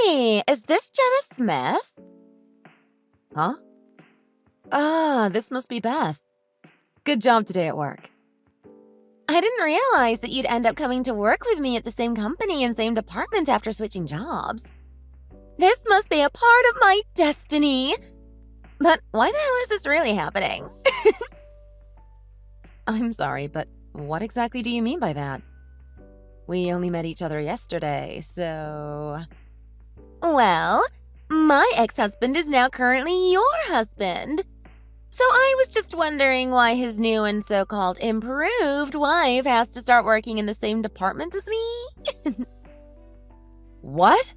Hey, is this Jenna Smith? Huh? Ah, this must be Beth. Good job today at work. I didn't realize that you'd end up coming to work with me at the same company and same department after switching jobs. This must be a part of my destiny. But why the hell is this really happening? I'm sorry, but what exactly do you mean by that? We only met each other yesterday, so... Well, my ex-husband is now currently your husband. So I was just wondering why his new and so-called improved wife has to start working in the same department as me. What?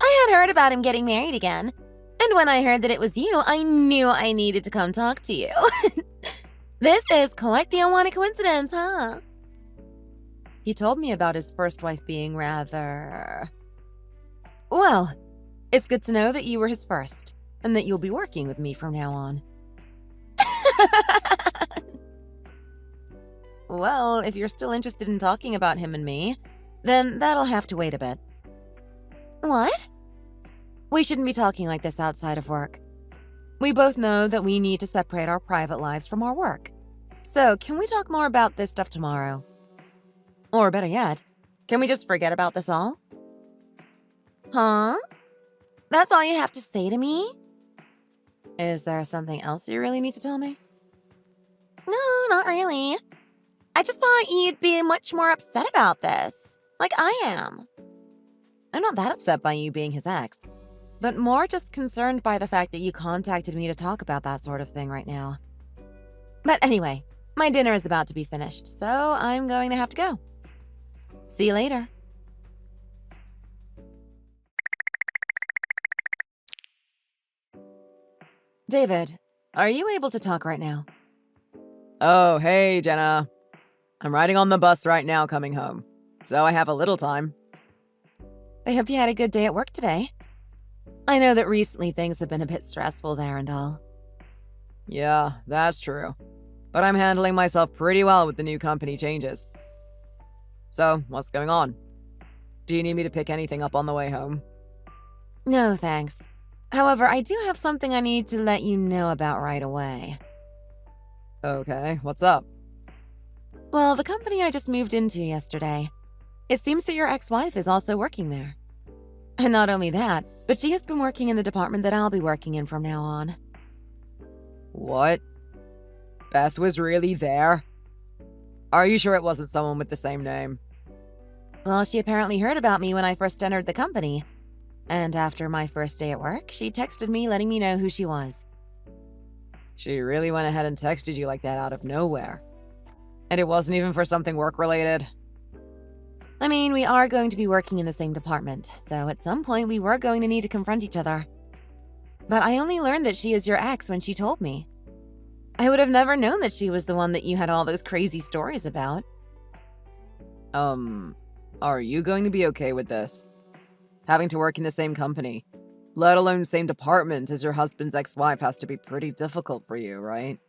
I had heard about him getting married again. And when I heard that it was you, I knew I needed to come talk to you. This is quite the unwanted coincidence, huh? He told me about his first wife being rather... Well, it's good to know that you were his first, and that you'll be working with me from now on. Well, if you're still interested in talking about him and me, then that'll have to wait a bit. What? We shouldn't be talking like this outside of work. We both know that we need to separate our private lives from our work. So, can we talk more about this stuff tomorrow? Or better yet, can we just forget about this all? Huh? That's all you have to say to me? Is there something else you really need to tell me? No, not really. I just thought you'd be much more upset about this, like I am. I'm not that upset by you being his ex, but more just concerned by the fact that you contacted me to talk about that sort of thing right now. But anyway, my dinner is about to be finished, so I'm going to have to go. See you later. David, are you able to talk right now? Oh, hey, Jenna. I'm riding on the bus right now coming home, so I have a little time. I hope you had a good day at work today. I know that recently things have been a bit stressful there and all. Yeah, that's true. But I'm handling myself pretty well with the new company changes. So, what's going on? Do you need me to pick anything up on the way home? No, thanks. However, I do have something I need to let you know about right away. Okay, what's up? Well, the company I just moved into yesterday. It seems that your ex-wife is also working there. And not only that, but she has been working in the department that I'll be working in from now on. What? Beth was really there? Are you sure it wasn't someone with the same name? Well, she apparently heard about me when I first entered the company. And after my first day at work, she texted me letting me know who she was. She really went ahead and texted you like that out of nowhere. And it wasn't even for something work-related? I mean, we are going to be working in the same department, so at some point we were going to need to confront each other. But I only learned that she is your ex when she told me. I would have never known that she was the one that you had all those crazy stories about. Are you going to be okay with this? Having to work in the same company, let alone same department as your husband's ex-wife, has to be pretty difficult for you, right?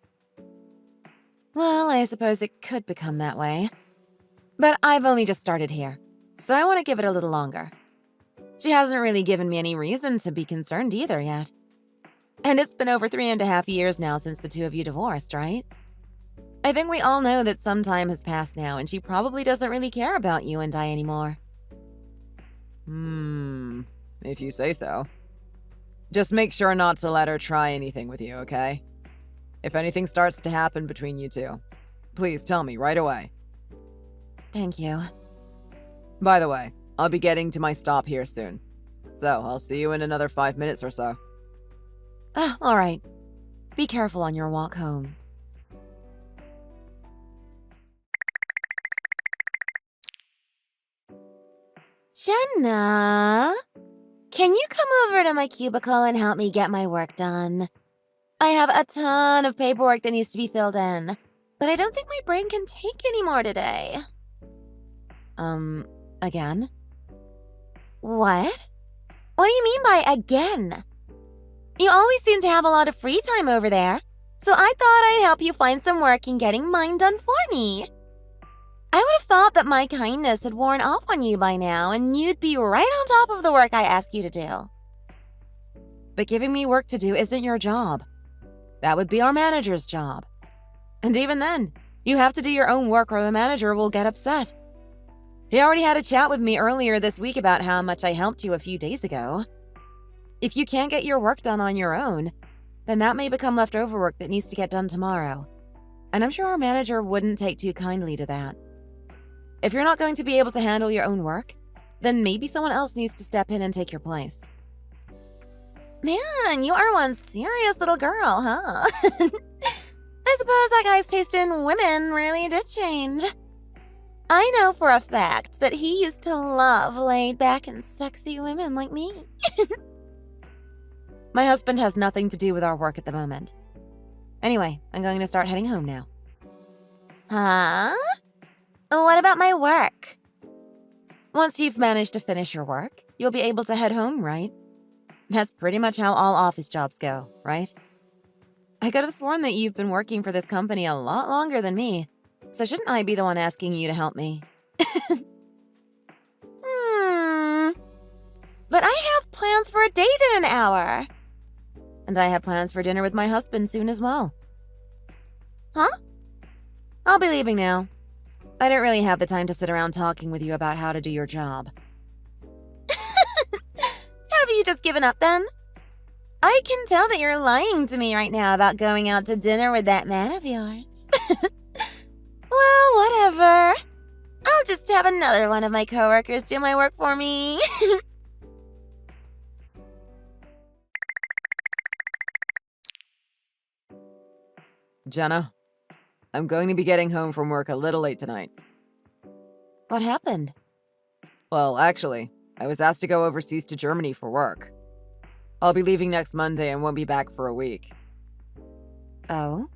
Well, I suppose it could become that way. But I've only just started here, so I want to give it a little longer. She hasn't really given me any reason to be concerned either yet. And it's been over 3.5 years now since the two of you divorced, right? I think we all know that some time has passed now, and she probably doesn't really care about you and I anymore. If you say so. Just make sure not to let her try anything with you, okay? If anything starts to happen between you two, please tell me right away. Thank you. By the way, I'll be getting to my stop here soon. So, I'll see you in another 5 minutes or so. All right. Be careful on your walk home. Jenna, can you come over to my cubicle and help me get my work done? I have a ton of paperwork that needs to be filled in, but I don't think my brain can take any more today. Again? What? What do you mean by again? You always seem to have a lot of free time over there, so I thought I'd help you find some work and getting mine done for me. I would have thought that my kindness had worn off on you by now, and you'd be right on top of the work I ask you to do. But giving me work to do isn't your job. That would be our manager's job. And even then, you have to do your own work or the manager will get upset. He already had a chat with me earlier this week about how much I helped you a few days ago. If you can't get your work done on your own, then that may become leftover work that needs to get done tomorrow. And I'm sure our manager wouldn't take too kindly to that. If you're not going to be able to handle your own work, then maybe someone else needs to step in and take your place. Man, you are one serious little girl, huh? I suppose that guy's taste in women really did change. I know for a fact that he used to love laid-back and sexy women like me. My husband has nothing to do with our work at the moment. Anyway, I'm going to start heading home now. Huh? What about my work? Once you've managed to finish your work, you'll be able to head home, right? That's pretty much how all office jobs go, right? I could have sworn that you've been working for this company a lot longer than me, so shouldn't I be the one asking you to help me? But I have plans for a date in an hour. And I have plans for dinner with my husband soon as well. Huh? I'll be leaving now. I don't really have the time to sit around talking with you about how to do your job. Have you just given up then? I can tell that you're lying to me right now about going out to dinner with that man of yours. Well, whatever. I'll just have another one of my coworkers do my work for me. Jenna, I'm going to be getting home from work a little late tonight. What happened? Well, actually, I was asked to go overseas to Germany for work. I'll be leaving next Monday and won't be back for a week. Oh?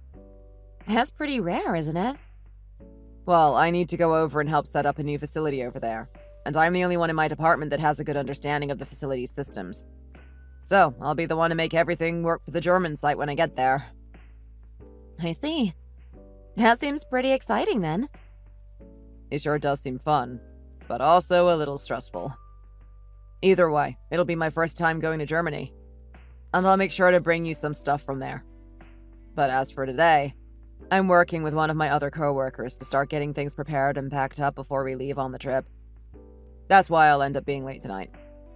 That's pretty rare, isn't it? Well, I need to go over and help set up a new facility over there, and I'm the only one in my department that has a good understanding of the facility's systems. So, I'll be the one to make everything work for the German site when I get there. I see. That seems pretty exciting then. It sure does seem fun, but also a little stressful. Either way, it'll be my first time going to Germany, and I'll make sure to bring you some stuff from there. But as for today, I'm working with one of my other coworkers to start getting things prepared and packed up before we leave on the trip. That's why I'll end up being late tonight.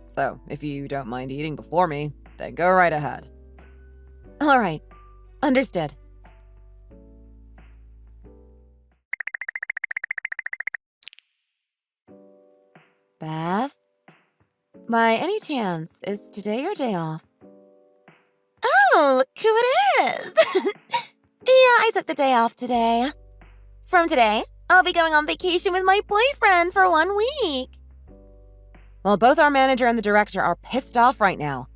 So, if you don't mind eating before me, then go right ahead. All right. Understood. Beth? By any chance, is today your day off? Oh, look who it is! Yeah, I took the day off today. From today, I'll be going on vacation with my boyfriend for 1 week. Well, both our manager and the director are pissed off right now.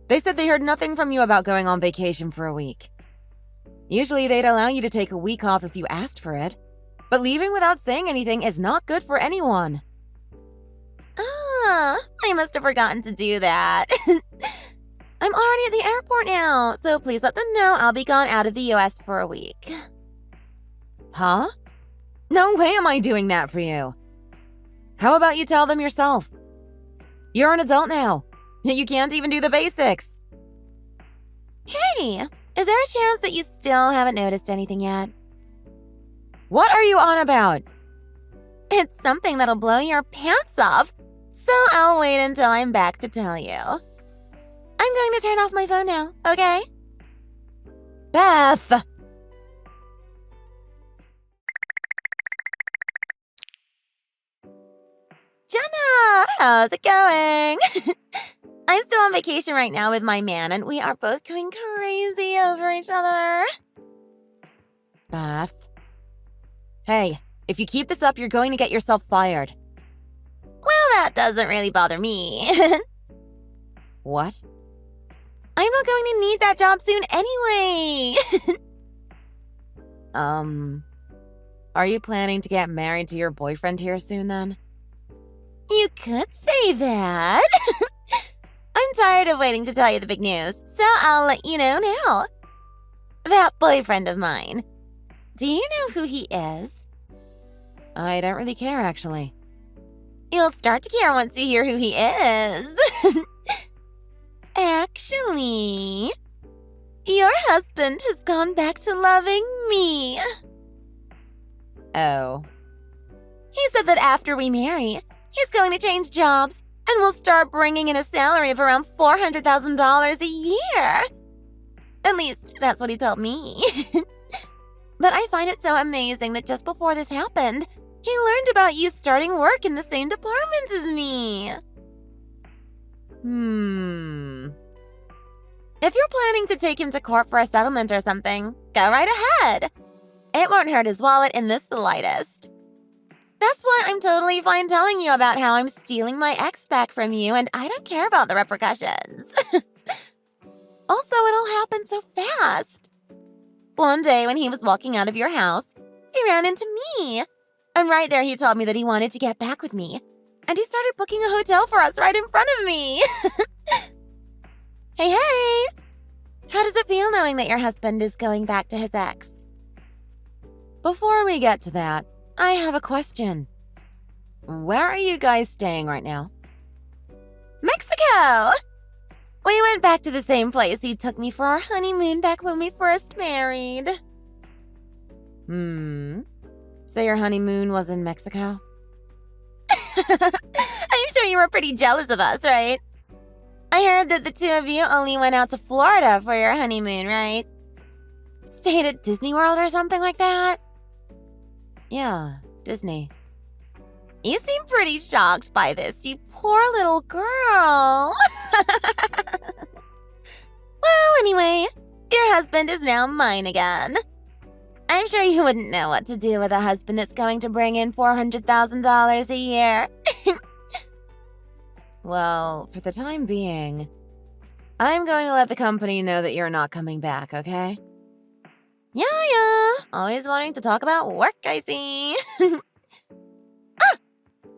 They said they heard nothing from you about going on vacation for a week. Usually they'd allow you to take a week off if you asked for it, but leaving without saying anything is not good for anyone. I must have forgotten to do that. I'm already at the airport now, so please let them know I'll be gone out of the US for a week. Huh? No way am I doing that for you. How about you tell them yourself? You're an adult now. You can't even do the basics. Hey, is there a chance that you still haven't noticed anything yet? What are you on about? It's something that'll blow your pants off, so I'll wait until I'm back to tell you. I'm going to turn off my phone now, okay? Beth! Jenna, how's it going? I'm still on vacation right now with my man, and we are both going crazy over each other. Beth? Hey, if you keep this up, you're going to get yourself fired. Well, that doesn't really bother me. What? I'm not going to need that job soon anyway. Are you planning to get married to your boyfriend here soon then? You could say that. I'm tired of waiting to tell you the big news, so I'll let you know now. That boyfriend of mine. Do you know who he is? I don't really care, actually. You'll start to care once you hear who he is. Actually, your husband has gone back to loving me. Oh. He said that after we marry, he's going to change jobs and will start bringing in a salary of around $400,000 a year. At least, that's what he told me. But I find it so amazing that just before this happened, he learned about you starting work in the same department as me. If you're planning to take him to court for a settlement or something, go right ahead. It won't hurt his wallet in the slightest. That's why I'm totally fine telling you about how I'm stealing my ex back from you and I don't care about the repercussions. Also, it all happened so fast. One day when he was walking out of your house, he ran into me. And right there he told me that he wanted to get back with me. And he started booking a hotel for us right in front of me. Hey! How does it feel knowing that your husband is going back to his ex? Before we get to that, I have a question. Where are you guys staying right now? Mexico! We went back to the same place he took me for our honeymoon back when we first married. So your honeymoon was in Mexico? I'm sure you were pretty jealous of us, right? I heard that the two of you only went out to Florida for your honeymoon, right? Stayed at Disney World or something like that? Yeah, Disney. You seem pretty shocked by this, you poor little girl. Well, anyway, your husband is now mine again. I'm sure you wouldn't know what to do with a husband that's going to bring in $400,000 a year. Well, for the time being, I'm going to let the company know that you're not coming back, okay? Yeah. Always wanting to talk about work, I see.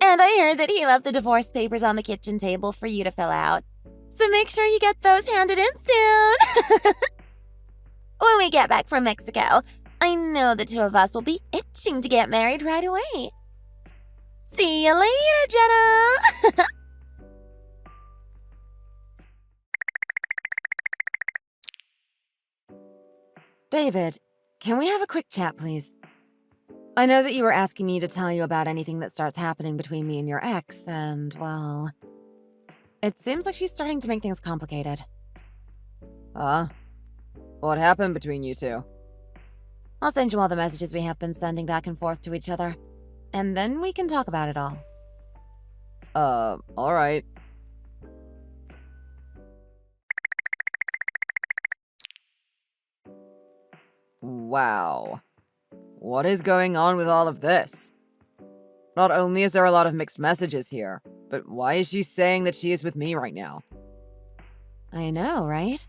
And I heard that he left the divorce papers on the kitchen table for you to fill out. So make sure you get those handed in soon. When we get back from Mexico, I know the two of us will be itching to get married right away. See you later, Jenna! David, can we have a quick chat, please? I know that you were asking me to tell you about anything that starts happening between me and your ex, and, well, it seems like she's starting to make things complicated. What happened between you two? I'll send you all the messages we have been sending back and forth to each other, and then we can talk about it all. Alright. Wow. What is going on with all of this? Not only is there a lot of mixed messages here, but why is she saying that she is with me right now? I know, right?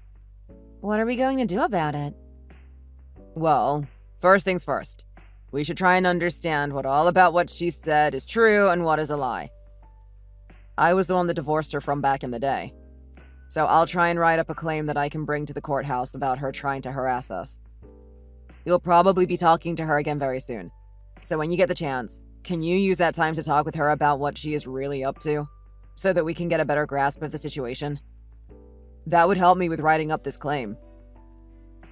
What are we going to do about it? Well, first things first. We should try and understand what all about what she said is true and what is a lie. I was the one that divorced her from back in the day. So I'll try and write up a claim that I can bring to the courthouse about her trying to harass us. You'll probably be talking to her again very soon. So when you get the chance, can you use that time to talk with her about what she is really up to, so that we can get a better grasp of the situation? That would help me with writing up this claim.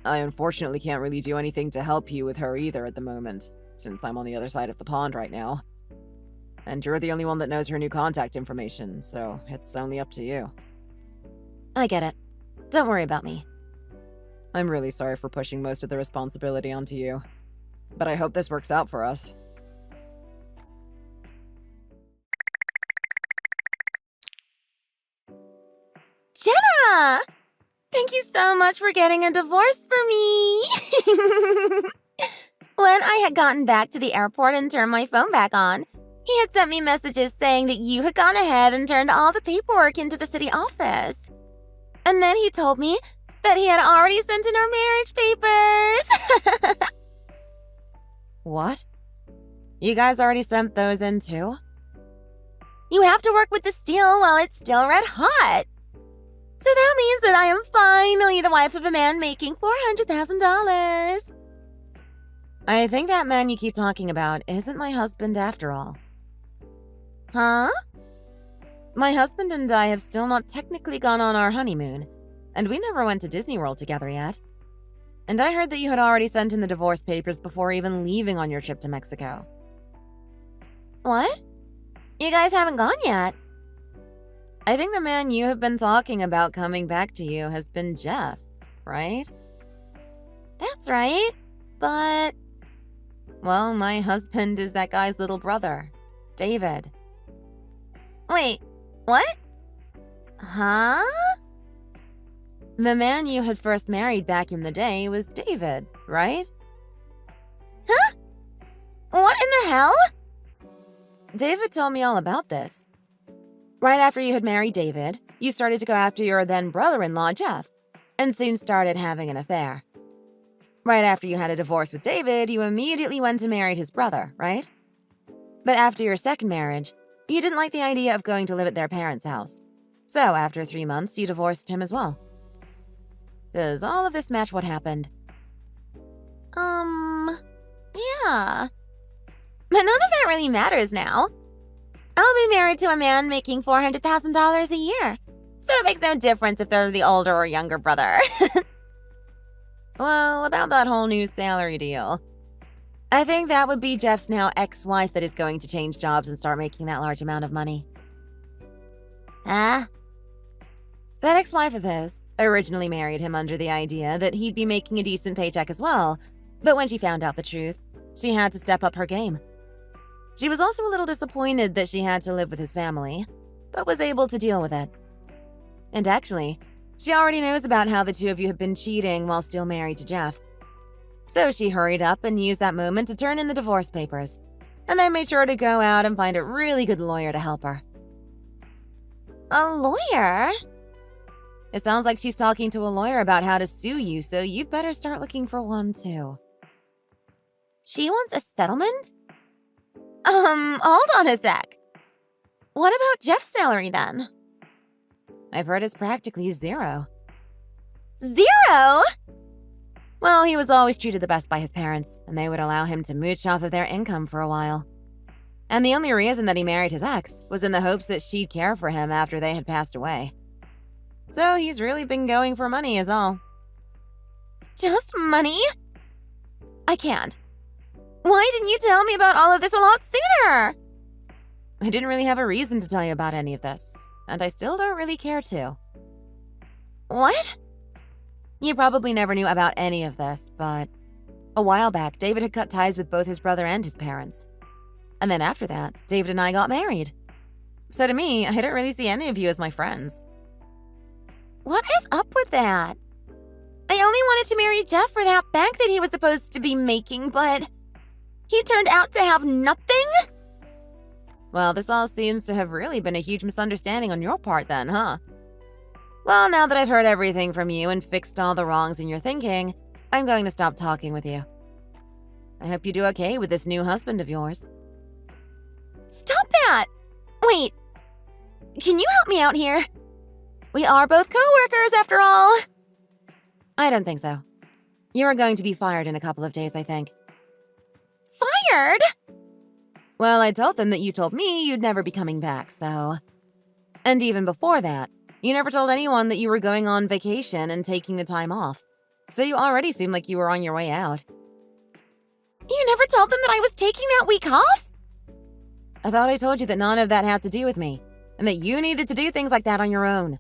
I unfortunately can't really do anything to help you with her either at the moment, since I'm on the other side of the pond right now. And you're the only one that knows her new contact information, so it's only up to you. I get it. Don't worry about me. I'm really sorry for pushing most of the responsibility onto you, but I hope this works out for us. Jenna! Thank you so much for getting a divorce for me. When I had gotten back to the airport and turned my phone back on, he had sent me messages saying that you had gone ahead and turned all the paperwork into the city office. And then he told me that he had already sent in our marriage papers. What? You guys already sent those in too? You have to work with the steel while it's still red hot. So that means that I am finally the wife of a man making $400,000. I think that man you keep talking about isn't my husband after all. Huh? My husband and I have still not technically gone on our honeymoon, and we never went to Disney World together yet. And I heard that you had already sent in the divorce papers before even leaving on your trip to Mexico. What? You guys haven't gone yet. I think the man you have been talking about coming back to you has been Jeff, right? That's right, but... Well, my husband is that guy's little brother, David. Wait, what? Huh? The man you had first married back in the day was David, right? Huh? What in the hell? David told me all about this. Right after you had married David, you started to go after your then brother-in-law, Jeff, and soon started having an affair. Right after you had a divorce with David, you immediately went and married his brother, right? But after your second marriage, you didn't like the idea of going to live at their parents' house. So after 3 months, you divorced him as well. Does all of this match what happened? Yeah. But none of that really matters now. I'll be married to a man making $400,000 a year. So it makes no difference if they're the older or younger brother. Well, about that whole new salary deal. I think that would be Jeff's now ex-wife that is going to change jobs and start making that large amount of money. Huh? That ex-wife of his originally married him under the idea that he'd be making a decent paycheck as well, but when she found out the truth, she had to step up her game. She was also a little disappointed that she had to live with his family, but was able to deal with it. And actually, she already knows about how the two of you have been cheating while still married to Jeff. So she hurried up and used that moment to turn in the divorce papers, and then made sure to go out and find a really good lawyer to help her. A lawyer? It sounds like she's talking to a lawyer about how to sue you, so you better start looking for one too. She wants a settlement? Hold on a sec. What about Jeff's salary then? I've heard it's practically zero. Zero? Well, he was always treated the best by his parents, and they would allow him to mooch off of their income for a while. And the only reason that he married his ex was in the hopes that she'd care for him after they had passed away. So he's really been going for money is all. Just money? I can't. Why didn't you tell me about all of this a lot sooner? I didn't really have a reason to tell you about any of this, and I still don't really care to. What? You probably never knew about any of this, but a while back, David had cut ties with both his brother and his parents. And then after that, David and I got married. So to me, I didn't really see any of you as my friends. What is up with that? I only wanted to marry Jeff for that bank that he was supposed to be making, but he turned out to have nothing? Well, this all seems to have really been a huge misunderstanding on your part then, huh? Well, now that I've heard everything from you and fixed all the wrongs in your thinking, I'm going to stop talking with you. I hope you do okay with this new husband of yours. Stop that! Wait, can you help me out here? We are both co-workers after all. I don't think so. You are going to be fired in a couple of days, I think. Fired? Well, I told them that you told me you'd never be coming back, so... And even before that, you never told anyone that you were going on vacation and taking the time off. So you already seemed like you were on your way out. You never told them that I was taking that week off? I thought I told you that none of that had to do with me, and that you needed to do things like that on your own.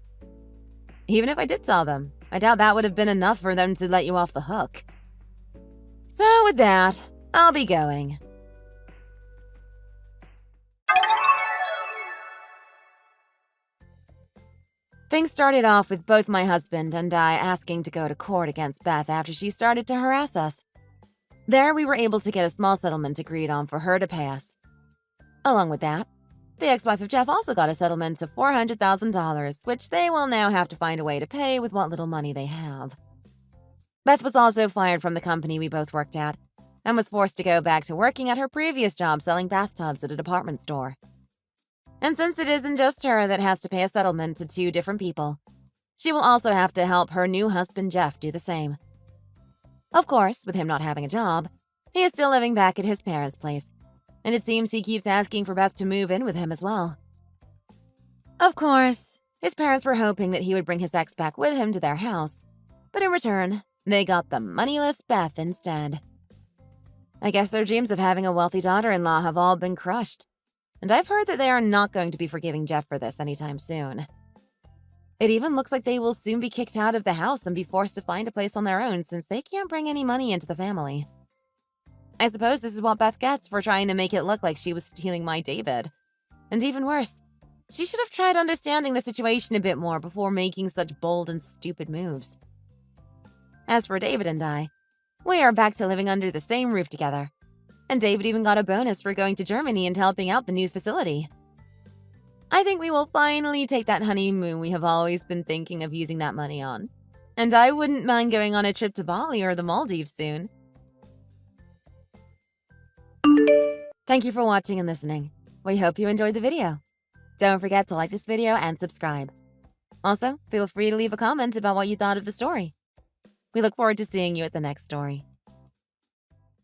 Even if I did tell them, I doubt that would have been enough for them to let you off the hook. So with that, I'll be going. Things started off with both my husband and I asking to go to court against Beth after she started to harass us. There, we were able to get a small settlement agreed on for her to pay us. Along with that, the ex-wife of Jeff also got a settlement of $400,000, which they will now have to find a way to pay with what little money they have. Beth was also fired from the company we both worked at and was forced to go back to working at her previous job selling bathtubs at a department store. And since it isn't just her that has to pay a settlement to two different people, she will also have to help her new husband Jeff do the same. Of course, with him not having a job, He is still living back at his parents' place, and it seems he keeps asking for Beth to move in with him as well. Of course, his parents were hoping that he would bring his ex back with him to their house, but in return, they got the moneyless Beth instead. I guess their dreams of having a wealthy daughter-in-law have all been crushed, and I've heard that they are not going to be forgiving Jeff for this anytime soon. It even looks like they will soon be kicked out of the house and be forced to find a place on their own since they can't bring any money into the family. I suppose this is what Beth gets for trying to make it look like she was stealing my David. And even worse, she should have tried understanding the situation a bit more before making such bold and stupid moves. As for David and I, we are back to living under the same roof together. And David even got a bonus for going to Germany and helping out the new facility. I think we will finally take that honeymoon we have always been thinking of using that money on. And I wouldn't mind going on a trip to Bali or the Maldives soon. Thank you for watching and listening. We hope you enjoyed the video. Don't forget to like this video and subscribe. Also, feel free to leave a comment about what you thought of the story. We look forward to seeing you at the next story.